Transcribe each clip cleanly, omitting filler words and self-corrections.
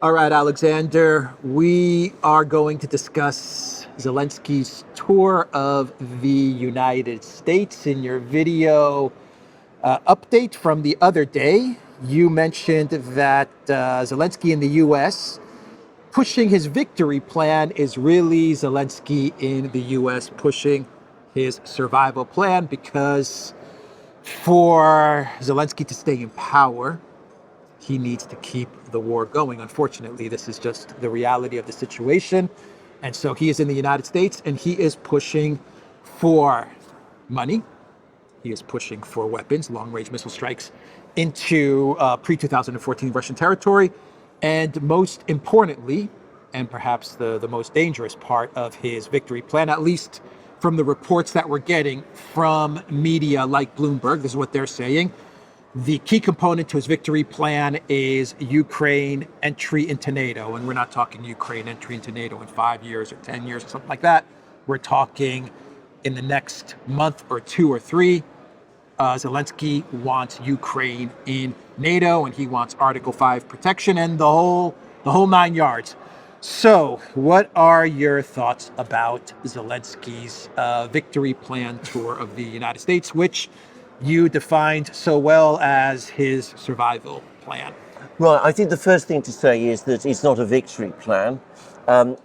All right, Alexander, we are going to discuss Zelensky's tour of the United States. In your video update from the other day, you mentioned that Zelensky in the US pushing his victory plan is really Zelensky in the US pushing his survival plan, because for Zelensky to stay in power, he needs to keep the war going. Unfortunately, this is just the reality of the situation. And so he is in the United States and he is pushing for money. He is pushing for weapons, long-range missile strikes into pre-2014 Russian territory. And most importantly, and perhaps the most dangerous part of his victory plan, at least from the reports that we're getting from media like Bloomberg, this is what they're saying. The key component to his victory plan is Ukraine entry into NATO. And we're not talking Ukraine entry into NATO in 5 years or 10 years or something like that. We're talking in the next month or 2 or 3. Zelensky wants Ukraine in NATO and he wants Article 5 protection and the whole 9 yards. So what are your thoughts about Zelensky's victory plan tour of the United States, which you defined so well as his survival plan? Right, I think the first thing to say is that it's not a victory plan.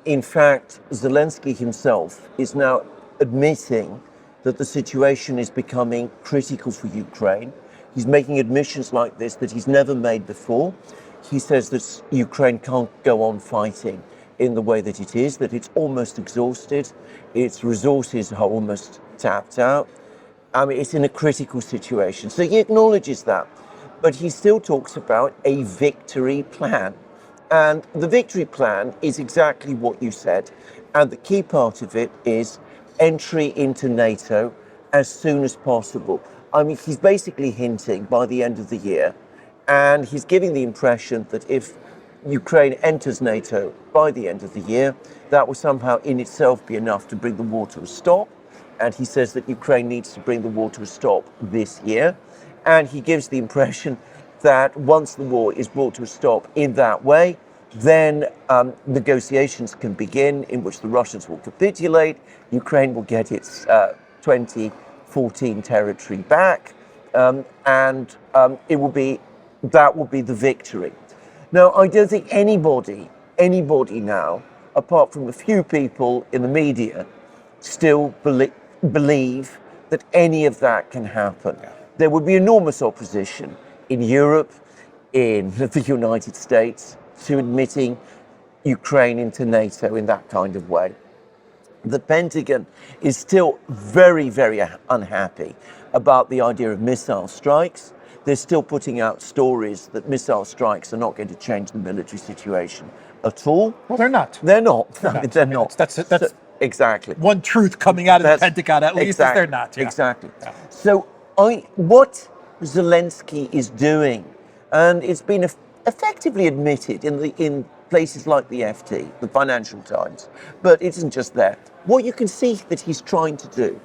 In fact, Zelensky himself is now admitting that the situation is becoming critical for Ukraine. He's making admissions like this that he's never made before. He says that Ukraine can't go on fighting in the way that it is, that it's almost exhausted, its resources are almost tapped out. I mean, it's in a critical situation. So he acknowledges that, but he still talks about a victory plan. And the victory plan is exactly what you said. And the key part of it is entry into NATO as soon as possible. I mean, he's basically hinting by the end of the year, and he's giving the impression that if Ukraine enters NATO by the end of the year, that will somehow in itself be enough to bring the war to a stop. And he says that Ukraine needs to bring the war to a stop this year. And he gives the impression that once the war is brought to a stop in that way, then negotiations can begin in which the Russians will capitulate, Ukraine will get its 2014 territory back, and that will be the victory. Now, I don't think anybody now, apart from a few people in the media, still believe that any of that can happen. Yeah. There would be enormous opposition in Europe, in the United States, to admitting Ukraine into NATO in that kind of way. The Pentagon is still very, very unhappy about the idea of missile strikes. They're still putting out stories that missile strikes are not going to change the military situation at all. Well, they're not. They're not. They're not. not. That's exactly one truth coming out of the Pentagon, at least, is they're not. Yeah. Exactly. Yeah. So what Zelensky is doing, and it's been effectively admitted in places like the FT, the Financial Times, but it isn't just that. What you can see that he's trying to do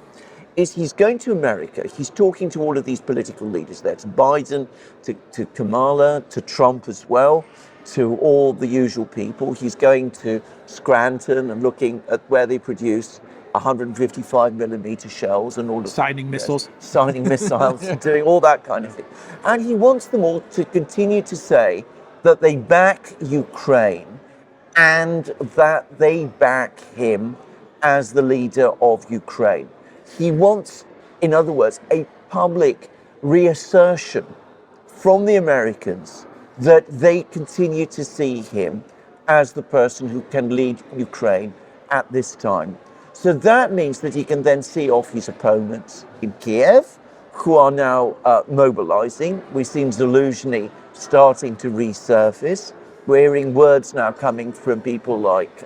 is he's going to America, he's talking to all of these political leaders there, to Biden, to Kamala, to Trump as well, to all the usual people. He's going to Scranton and looking at where they produce 155 millimeter shells and all of signing missiles, and doing all that kind of thing. And he wants them all to continue to say that they back Ukraine and that they back him as the leader of Ukraine. He wants, in other words, a public reassertion from the Americans that they continue to see him as the person who can lead Ukraine at this time. So that means that he can then see off his opponents in Kiev, who are now mobilizing. We've seen Zelensky starting to resurface. We're hearing words now coming from people like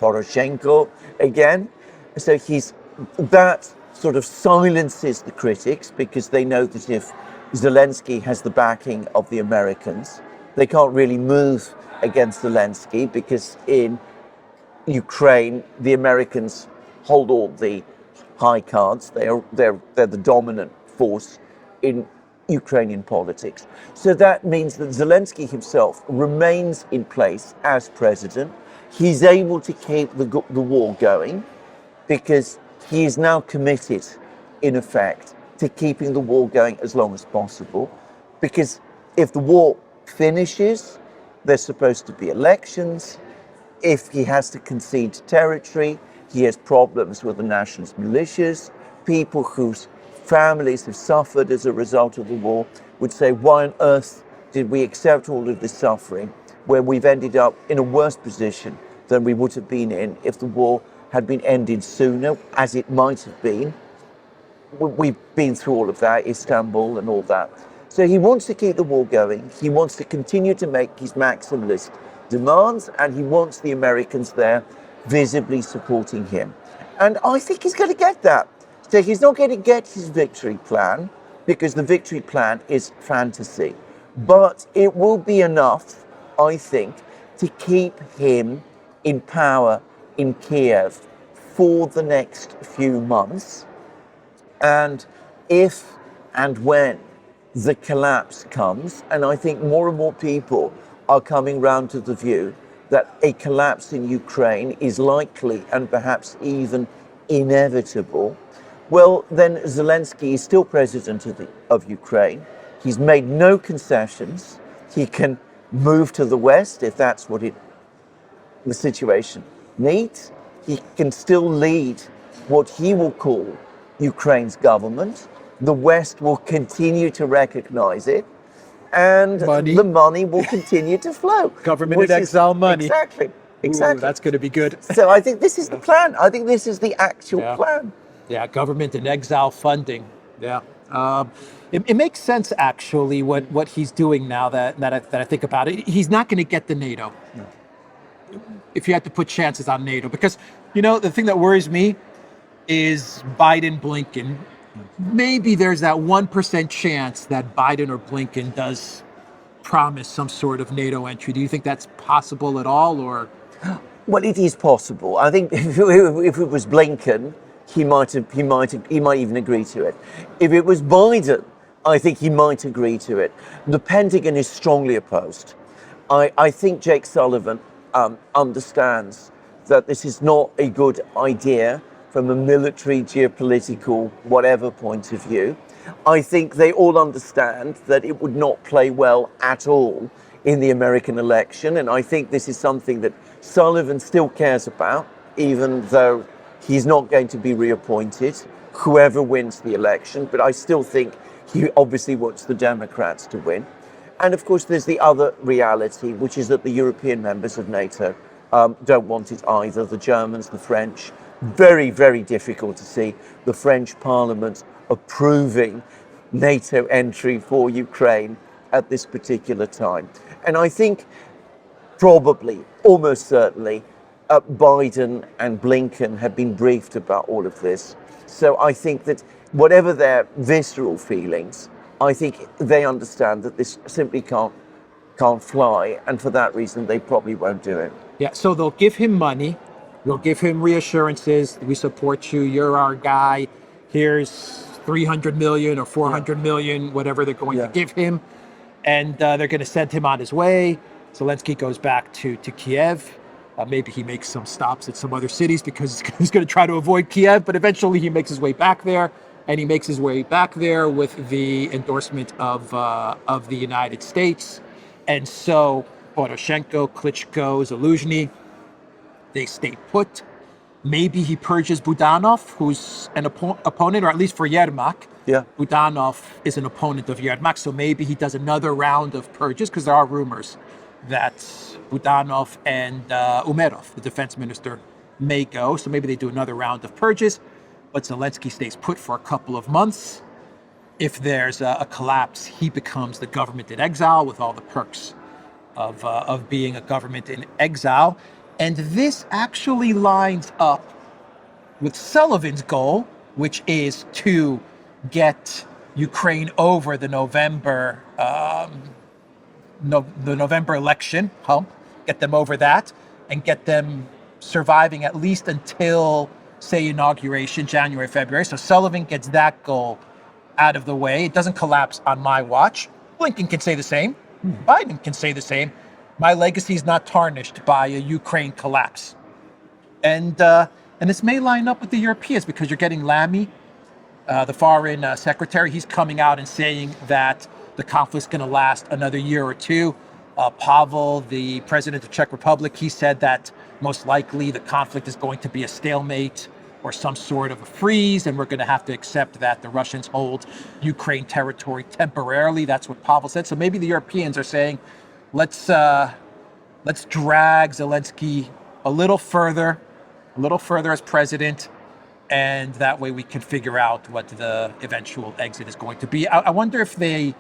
Poroshenko again. So that sort of silences the critics, because they know that if Zelensky has the backing of the Americans, they can't really move against Zelensky, because in Ukraine, the Americans hold all the high cards. They're the dominant force in Ukrainian politics. So that means that Zelensky himself remains in place as president. He's able to keep the war going because he is now committed, in effect, to keeping the war going as long as possible. Because if the war finishes, there's supposed to be elections. If he has to concede territory, he has problems with the nationalist militias. People whose families have suffered as a result of the war would say, why on earth did we accept all of this suffering where we've ended up in a worse position than we would have been in if the war had been ended sooner, as it might have been. We've been through all of that, Istanbul and all that. So he wants to keep the war going. He wants to continue to make his maximalist demands, and he wants the Americans there visibly supporting him. And I think he's going to get that. So he's not going to get his victory plan, because the victory plan is fantasy. But it will be enough, I think, to keep him in power in Kiev for the next few months. And if and when the collapse comes, and I think more and more people are coming round to the view that a collapse in Ukraine is likely and perhaps even inevitable, well, then Zelensky is still president of Ukraine. He's made no concessions. He can move to the West if that's what the situation needs. He can still lead what he will call Ukraine's government. The West will continue to recognize it, and the money will continue to flow. Government in exile money. Exactly. Ooh, that's going to be good. So I think this is the plan. I think this is the actual plan. Yeah, government in exile funding. Yeah. It makes sense, actually, what he's doing now that I think about it. He's not going to get the NATO. No. If you had to put chances on NATO. Because, the thing that worries me is Biden, Blinken. Maybe there's that 1% chance that Biden or Blinken does promise some sort of NATO entry. Do you think that's possible at all, or? Well, it is possible. I think if it was Blinken, he might even agree to it. If it was Biden, I think he might agree to it. The Pentagon is strongly opposed. I think Jake Sullivan understands that this is not a good idea from a military, geopolitical, whatever point of view. I think they all understand that it would not play well at all in the American election. And I think this is something that Sullivan still cares about, even though he's not going to be reappointed, whoever wins the election. But I still think he obviously wants the Democrats to win. And of course, there's the other reality, which is that the European members of NATO don't want it either. The Germans, the French. Very, very difficult to see the French Parliament approving NATO entry for Ukraine at this particular time. And I think probably, almost certainly, Biden and Blinken have been briefed about all of this. So I think that whatever their visceral feelings, I think they understand that this simply can't fly. And for that reason, they probably won't do it. Yeah, so they'll give him money. They'll give him reassurances. We support you. You're our guy. Here's 300 million or 400 million, whatever they're going to give him. And they're going to send him on his way. Zelensky goes back to Kiev. Maybe he makes some stops at some other cities because he's going to try to avoid Kiev. But eventually he makes his way back there. And he makes his way back there with the endorsement of the United States. And so Poroshenko, Klitschko, Zaluzhny, they stay put. Maybe he purges Budanov, who's an opponent, or at least for Yermak. Yeah. Budanov is an opponent of Yermak, so maybe he does another round of purges, because there are rumors that Budanov and Umerov, the defense minister, may go. So maybe they do another round of purges, but Zelensky stays put for a couple of months. If there's a collapse, he becomes the government in exile with all the perks of being a government in exile. And this actually lines up with Sullivan's goal, which is to get Ukraine over the November election hump, get them over that, and get them surviving at least until, say, inauguration, January, February. So Sullivan gets that goal out of the way. It doesn't collapse on my watch. Blinken can say the same. Biden can say the same. My legacy is not tarnished by a Ukraine collapse. And this may line up with the Europeans, because you're getting Lamy, the foreign secretary. He's coming out and saying that the conflict's going to last another year or two. Pavel, the president of the Czech Republic, he said that most likely the conflict is going to be a stalemate or some sort of a freeze, and we're going to have to accept that the Russians hold Ukraine territory temporarily. That's what Pavel said. So maybe the Europeans are saying, let's drag Zelensky a little further as president, and that way we can figure out what the eventual exit is going to be. I wonder if they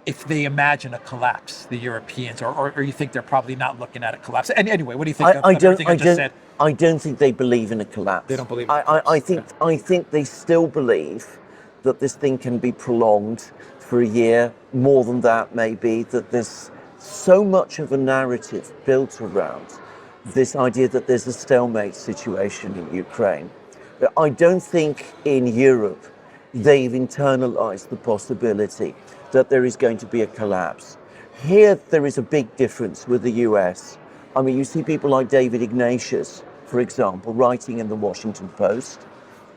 imagine a collapse, the Europeans, or you think they're probably not looking at a collapse. And anyway, what do you think of everything I just said? I don't think they believe in a collapse. They don't believe in a collapse. I think they still believe that this thing can be prolonged for a year, more than that maybe, that there's so much of a narrative built around this idea that there's a stalemate situation in Ukraine. I don't think in Europe they've internalized the possibility that there is going to be a collapse. Here, there is a big difference with the US. I mean, you see people like David Ignatius, for example, writing in the Washington Post.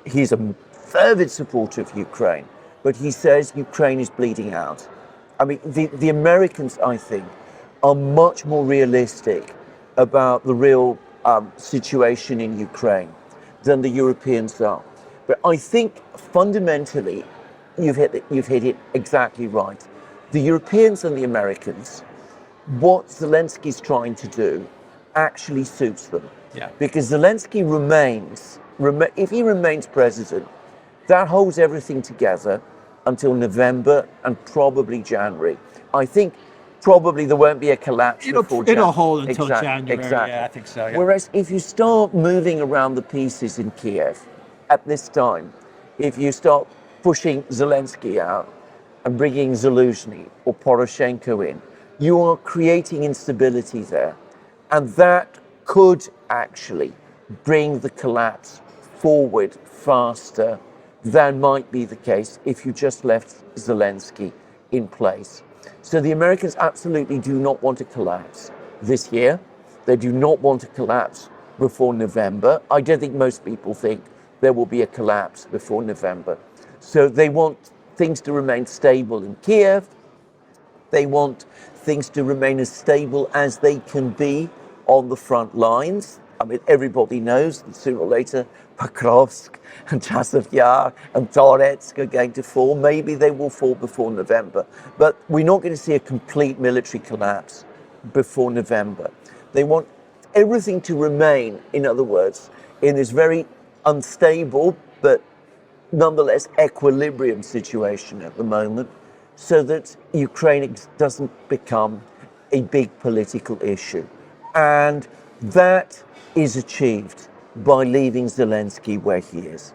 He's a fervent supporter of Ukraine, but he says Ukraine is bleeding out. I mean, the Americans, I think, are much more realistic about the real situation in Ukraine than the Europeans are. But I think fundamentally, you've hit it exactly right. The Europeans and the Americans, what Zelensky's trying to do actually suits them. Yeah. Because Zelensky if he remains president, that holds everything together until November and probably January. I think probably there won't be a collapse before January. It'll hold until January. Exactly. Yeah, I think so. Yeah. Whereas if you start moving around the pieces in Kiev at this time, if you start pushing Zelensky out and bringing Zaluzhny or Poroshenko in, you are creating instability there. And that could actually bring the collapse forward faster than might be the case if you just left Zelensky in place. So the Americans absolutely do not want to collapse this year. They do not want to collapse before November. I don't think most people think there will be a collapse before November. So they want things to remain stable in Kiev. They want things to remain as stable as they can be on the front lines. I mean, everybody knows that sooner or later Pokrovsk and Chasiv Yar and Donetsk are going to fall. Maybe they will fall before November. But we're not going to see a complete military collapse before November. They want everything to remain, in other words, in this very unstable but nonetheless equilibrium situation at the moment, so that Ukraine doesn't become a big political issue. And that is achieved by leaving Zelensky where he is.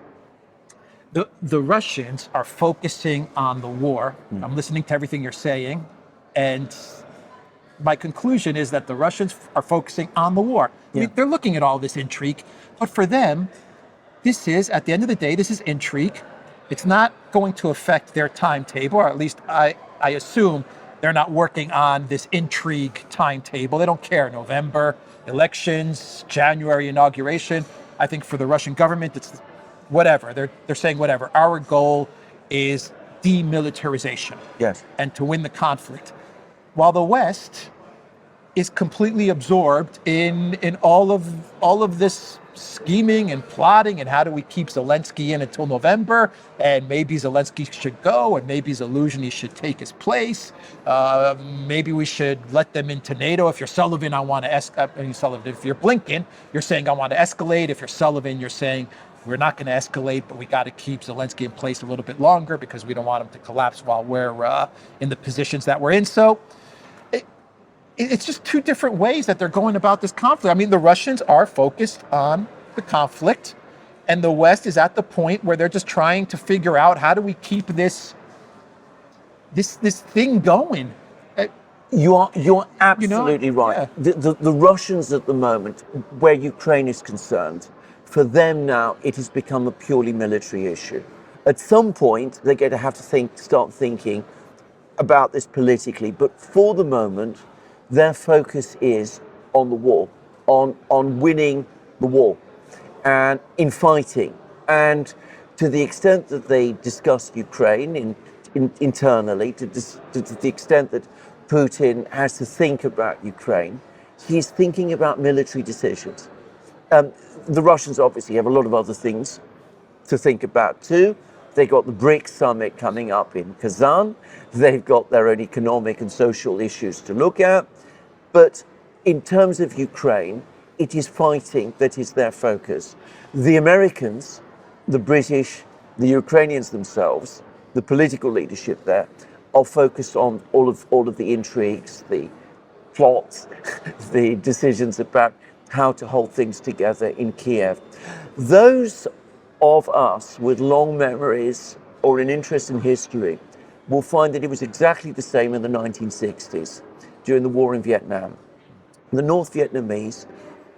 The Russians are focusing on the war. I'm listening to everything you're saying, and my conclusion is that the Russians are focusing on the war. I mean, they're looking at all this intrigue, but for them, this is, at the end of the day, this is intrigue. It's not going to affect their timetable, or at least I assume they're not working on this intrigue timetable. They don't care. November, elections, January inauguration. I think for the Russian government, it's whatever. They're saying whatever. Our goal is demilitarization. Yes. And to win the conflict. While the West is completely absorbed in all of this scheming and plotting, and how do we keep Zelensky in until November, and maybe Zelensky should go, and maybe Zaluzhny should take his place. Maybe we should let them into NATO. If you're Sullivan, I want to if you're Blinken, you're saying I want to escalate. If you're Sullivan, you're saying we're not going to escalate, but we got to keep Zelensky in place a little bit longer because we don't want him to collapse while we're in the positions that we're in. So it's just two different ways that they're going about this conflict. I mean, the Russians are focused on the conflict, and the West is at the point where they're just trying to figure out, how do we keep this thing going? You're absolutely right. Yeah. The Russians at the moment, where Ukraine is concerned, for them now it has become a purely military issue. At some point, they're going to have to start thinking about this politically. But for the moment, their focus is on the war, on winning the war, and in fighting. And to the extent that they discuss Ukraine internally, to the extent that Putin has to think about Ukraine, he's thinking about military decisions. The Russians obviously have a lot of other things to think about too. They got the BRICS summit coming up in Kazan. They've got their own economic and social issues to look at. But in terms of Ukraine, it is fighting that is their focus. The Americans, the British, the Ukrainians themselves, the political leadership there, are focused on all of the intrigues, the plots, the decisions about how to hold things together in Kiev. Those of us with long memories or an interest in history will find that it was exactly the same in the 1960s during the war in Vietnam. The North Vietnamese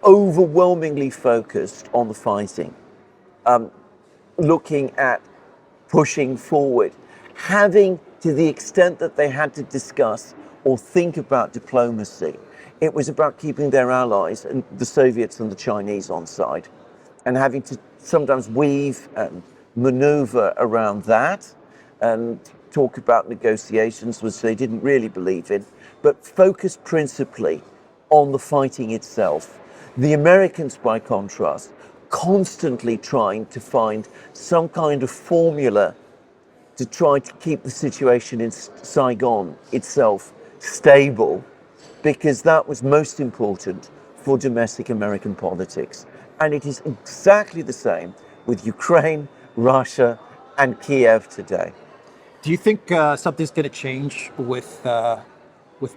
overwhelmingly focused on the fighting, looking at pushing forward, having, to the extent that they had to discuss or think about diplomacy, it was about keeping their allies, and the Soviets and the Chinese, on side, and having to sometimes weave and maneuver around that and talk about negotiations, which they didn't really believe in, but focus principally on the fighting itself. The Americans, by contrast, constantly trying to find some kind of formula to try to keep the situation in Saigon itself stable, because that was most important for domestic American politics. And it is exactly the same with Ukraine, Russia, and Kiev today. Do you think something's going to change with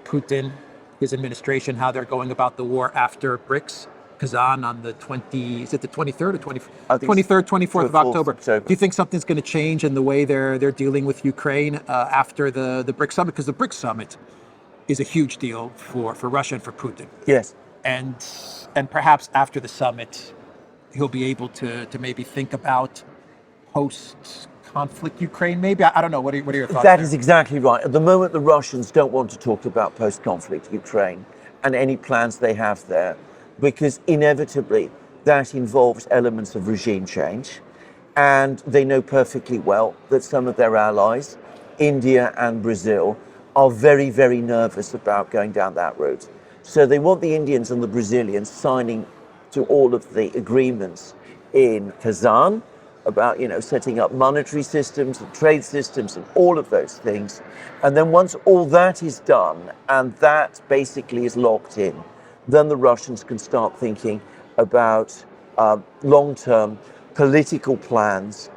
Putin, his administration, how they're going about the war after BRICS? Kazan on the 23rd or 23rd, 24th of October. Do you think something's going to change in the way they're dealing with Ukraine after the BRICS summit? Because the BRICS summit is a huge deal for Russia and for Putin. Yes. And perhaps after the summit, he'll be able to maybe think about post-conflict Ukraine, maybe? I don't know. What are your thoughts? That is exactly right. At the moment, the Russians don't want to talk about post-conflict Ukraine and any plans they have there, because inevitably that involves elements of regime change. And they know perfectly well that some of their allies, India and Brazil, are very, very nervous about going down that route. So they want the Indians and the Brazilians signing to all of the agreements in Kazan about, setting up monetary systems and trade systems and all of those things. And then once all that is done and that basically is locked in, then the Russians can start thinking about long-term political plans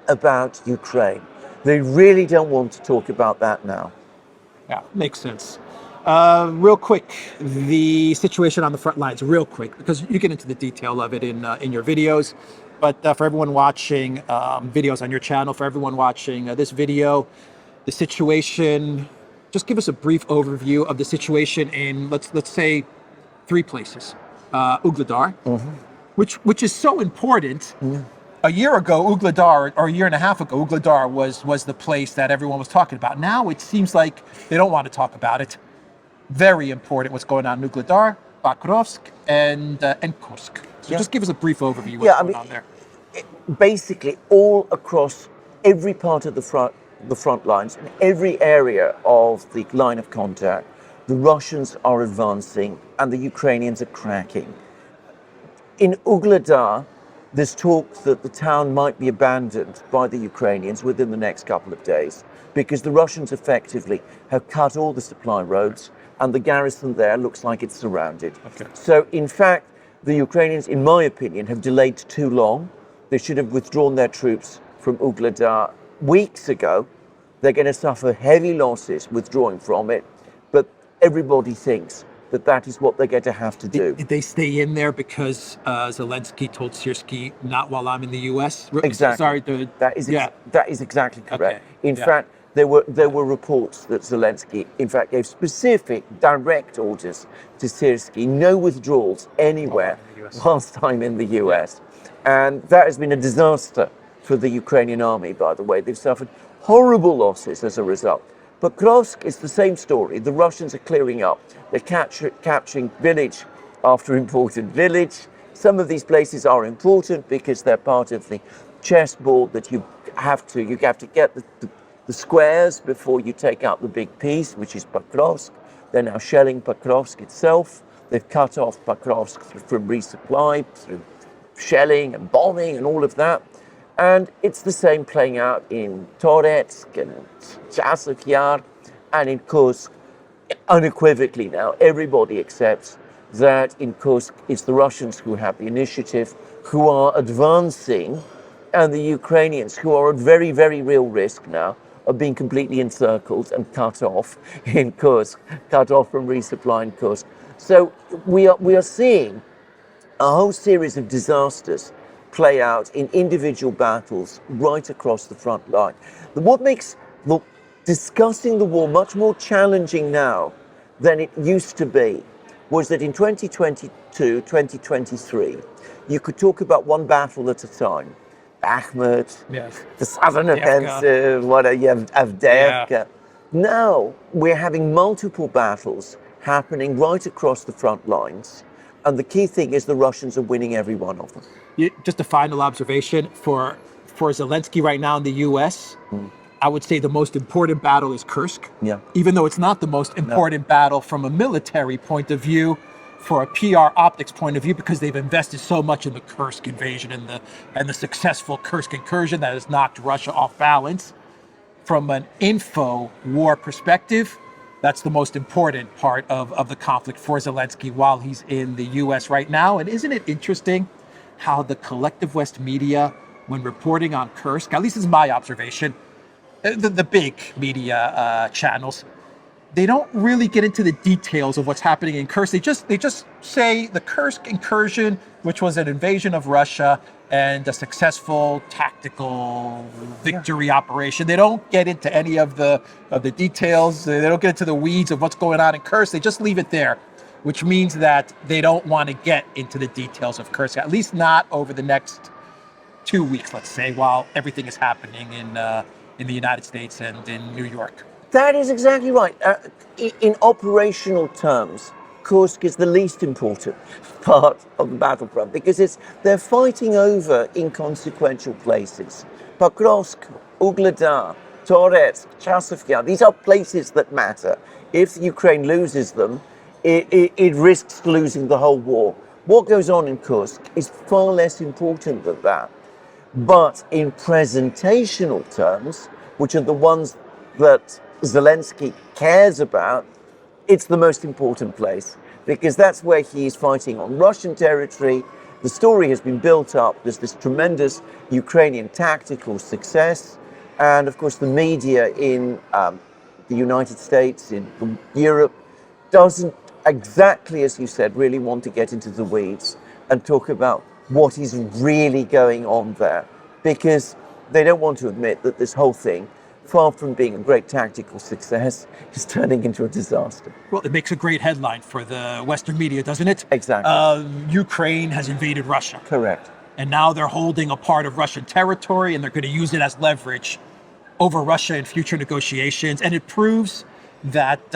about Ukraine. They really don't want to talk about that now. Yeah, makes sense. Real quick, the situation on the front lines, real quick, because you get into the detail of it in your videos. But for everyone watching videos on your channel, for everyone watching this video, the situation, just give us a brief overview of the situation in, let's say, 3 places. Ugledar, which is so important. A year ago, Ugledar, or a year and a half ago, Ugledar was the place that everyone was talking about. Now it seems like they don't want to talk about it. Very important what's going on in Ugledar, Bakrovsk, and Kursk. So just give us a brief overview of what's going on there. Basically, all across every part of the front lines, in every area of the line of contact, the Russians are advancing and the Ukrainians are cracking. In Ugledar, there's talk that the town might be abandoned by the Ukrainians within the next couple of days, because the Russians effectively have cut all the supply roads and the garrison there looks like it's surrounded. Okay. So in fact, the Ukrainians, in my opinion, have delayed too long. They should have withdrawn their troops from Ugledar weeks ago. They're going to suffer heavy losses withdrawing from it, but everybody thinks that that is what they're going to have to do. Did they stay in there because Zelensky told Syrskyi, not while I'm in the U.S.? Exactly. Sorry, that is exactly correct. Okay. In fact, there were reports that Zelensky, in fact, gave specific direct orders to Syrskyi, no withdrawals anywhere whilst I'm in the US. And that has been a disaster for the Ukrainian army, by the way. They've suffered horrible losses as a result. Pokrovsk is the same story. The Russians are clearing up. They're capturing village after important village. Some of these places are important because they're part of the chessboard that you have to get the squares before you take out the big piece, which is Pokrovsk. They're now shelling Pokrovsk itself. They've cut off Pokrovsk from resupply through shelling and bombing and all of that. And it's the same playing out in Toretsk and Chasiv Yar and in Kursk. Unequivocally now, everybody accepts that in Kursk it's the Russians who have the initiative, who are advancing, and the Ukrainians, who are at very, very real risk now of being completely encircled and cut off in Kursk, cut off from resupply in Kursk. So we are seeing a whole series of disasters play out in individual battles right across the front line. What makes discussing the war much more challenging now than it used to be was that in 2022, 2023, you could talk about one battle at a time. Bakhmut, Yes. the southern Avdiivka. offensive, Avdiivka. Yeah. Now we're having multiple battles happening right across the front lines. And the key thing is the Russians are winning every one of them. Just a final observation for Zelensky right now in the U.S. I would say the most important battle is Kursk. Yeah. Even though it's not the most important battle from a military point of view, for a PR optics point of view, because they've invested so much in the Kursk invasion and the successful Kursk incursion that has knocked Russia off balance. From an info war perspective, that's the most important part of the conflict for Zelensky while he's in the U.S. right now. And isn't it interesting how the collective West media, when reporting on Kursk, at least is my observation, the big media channels, they don't really get into the details of what's happening in Kursk. They just say the Kursk incursion, which was an invasion of Russia and a successful tactical victory operation. They don't get into any of the details. They don't get into the weeds of what's going on in Kursk. They just leave it there, which means that they don't want to get into the details of Kursk, at least not over the next 2 weeks, let's say, while everything is happening in the United States and in New York. That is exactly right. In operational terms, Kursk is the least important part of the battlefront because they're fighting over inconsequential places. Pokrovsk, Ugledar, Toretsk, Chasiv Yar, these are places that matter. If Ukraine loses them, it risks losing the whole war. What goes on in Kursk is far less important than that. But in presentational terms, which are the ones that Zelensky cares about, it's the most important place because that's where he's fighting on Russian territory. The story has been built up. There's this tremendous Ukrainian tactical success. And of course, the media in the United States, in Europe, doesn't exactly, as you said, really want to get into the weeds and talk about what is really going on there because they don't want to admit that this whole thing, far from being a great tactical success, is turning into a disaster. Well, it makes a great headline for the Western media, doesn't it? Exactly. Ukraine has invaded Russia. Correct. And now they're holding a part of Russian territory and they're going to use it as leverage over Russia in future negotiations. And it proves that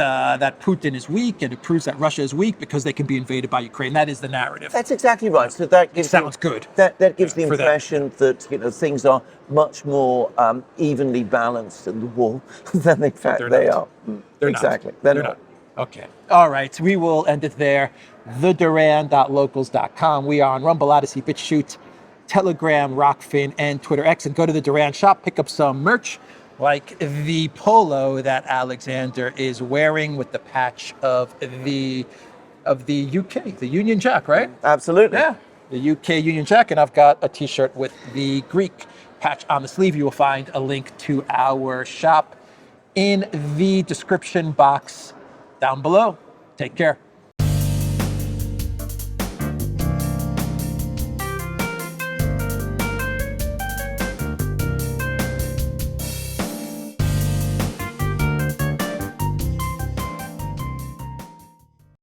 Putin is weak, and it proves that Russia is weak because they can be invaded by Ukraine. That is the narrative. That's exactly right. So that gives sounds good. That gives the impression that things are much more evenly balanced in the war than in fact they are. They're exactly. Not. They're not. Okay. All right. We will end it there. TheDuran.locals.com. We are on Rumble, Odyssey, BitChute, Telegram, Rockfin, and Twitter X. And go to the Duran shop, pick up some merch, like the polo that Alexander is wearing with the patch of the UK, the Union Jack, right? Absolutely. Yeah, the UK Union Jack. And I've got a t-shirt with the Greek patch on the sleeve. You will find a link to our shop in the description box down below. Take care.